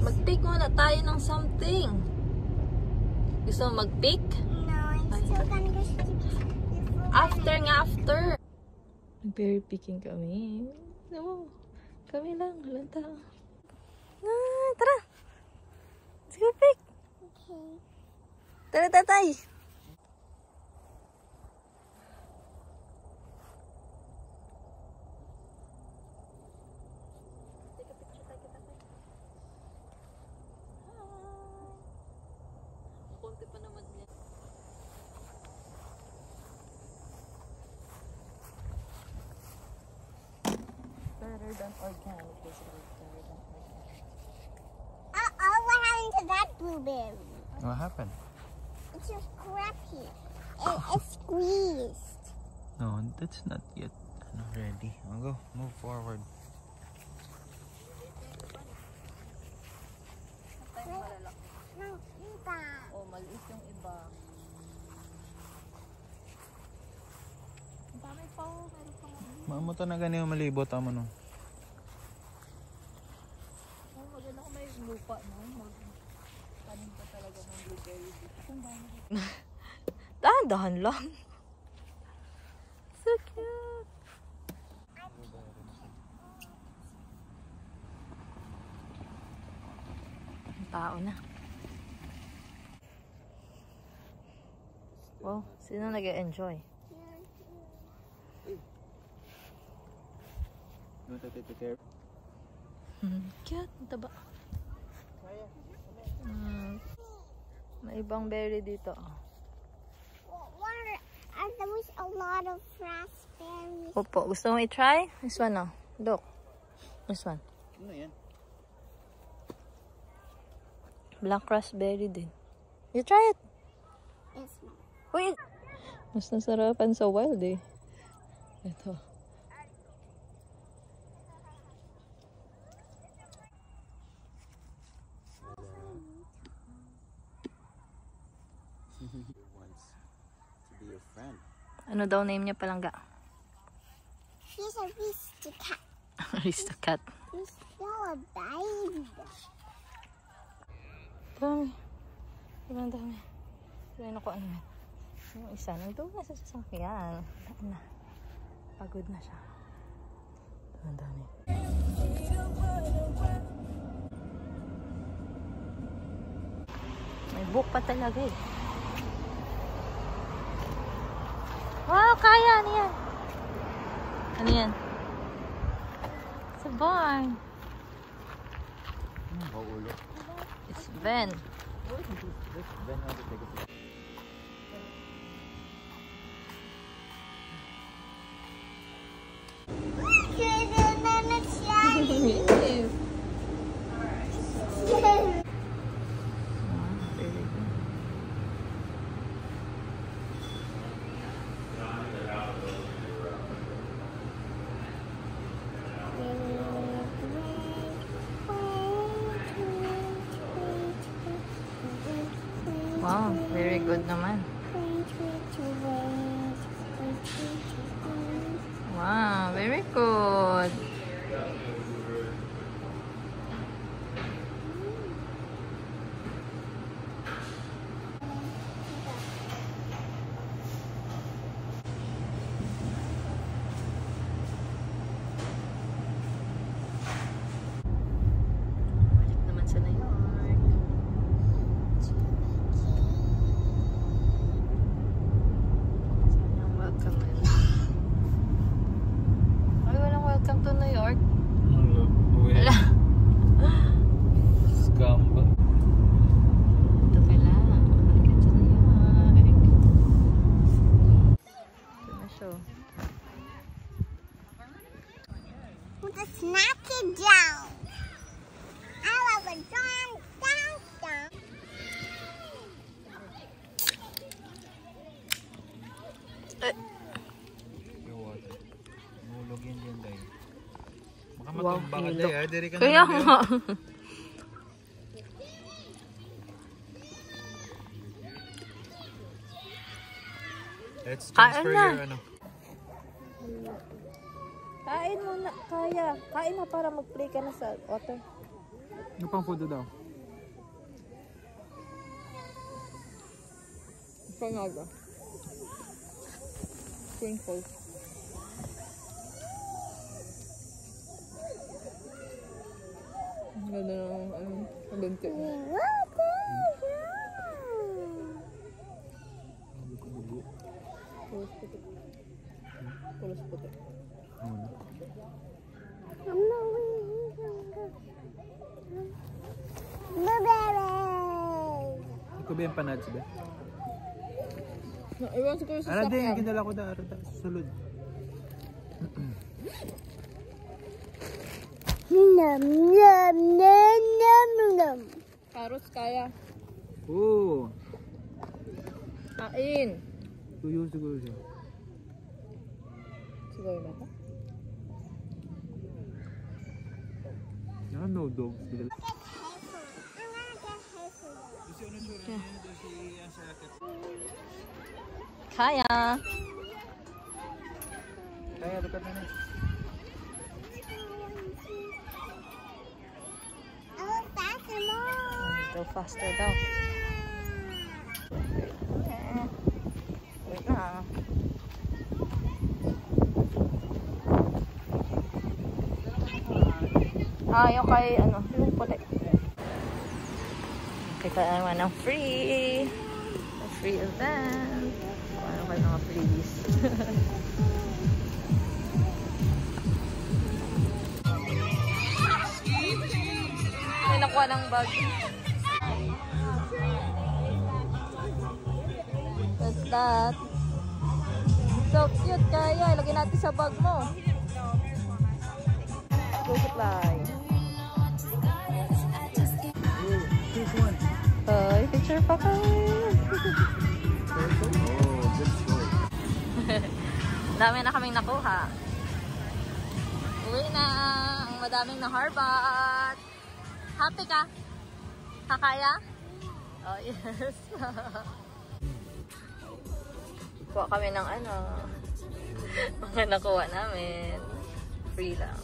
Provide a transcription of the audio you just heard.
Mag-pick muna tayo ng something. Gusto mo mag-pick? No, I'm still gonna go After nga, after. Berry picking kami. No, kami lang. Walang tao. Ah, tara. Let's go pick. Okay. Tara, tatay. Konti pa naman niya. Better than organic. Basically, better than organic. Uh-oh, what happened to that blueberry? What happened? It's just crappy. It's squeezed. No, that's not yet ready. I'll go. Move forward. No, iba. Oh, maliit yung iba. Ang dami pa oh. Meron pa nga. Mamuta na ganyan malibot. Tama no. Oh, maganda kung may lupa, no? Tanim pa talaga ng blueberry dito. Dahan-dahan lang. So cute. Ang tao na. Wow, sino nag-enjoy? You want to take care? Cute, ang taba. May ibang berry dito. There was a lot of raspberries. Opo, gusto mo i-try? This one, no? Look. This one. Ano yan? Black raspberry din. You try it. It's not. Wait. Mas nasarapan sa wild eh. Ito. Wants to be your friend. Ano daw name niya palangga? She's a Aristocat. Aristocat. She's still a baby. Dami. Sobrang dami. Pero yun ako ano yun. Yung isa, nandun na sa sasakyan. Daan na. Pagod na siya. Ang dami. May book pa talaga eh. Wow, kaya! Ano yan? Ano yan? It's a barn. Maulo. It's Ben. Ben want to take a picture. Yes. Wow, very good naman. Wow, very good. Balik naman sa New York. Welcome na. Ay, walang welcome to New York. Wala. Scam ba? Ito pala. Welcome to New York. Ito na siya. Put a snack it down. I love a down. Your water. Mulog yun dyan dahil. Baka Wow, matumba ka hilok. dahil. Diri ka Kaya naman nga. dyan. Let's Kain transfer na. your ano. Kain muna. Kaya. Kain na para mag-play ka na sa water. Ano pang food daw? Pangaga. Sprinkles. Ang ganda ng kabente. Pulos puti. Pulos puti. Ito ba yung panads ba? Iwan siguro sa Ara din, sakyan. ginala ko da. Ara da, susulod. Nom nom nom nom nom. Carrots kaya. Oo. Kain. Tuyo siguro siya. Siguro na ito. Yan, no dogs. Kaya. Kaya, dekat na na. Go faster daw. Wait na. Yung kay yung puti. Kita naman ng free. A free event. Ano kayo mga freebies? May nakuha ng bag. What's that? So cute kaya. Ilagay natin sa bag mo. Go supply. Ay, picture pa kayo. Dami na kaming nakuha. Uwi na. Ang madaming na harbat. Happy ka? Kakaya? Oh, yes. Kuha kami ng mga nakuha namin. Free lang.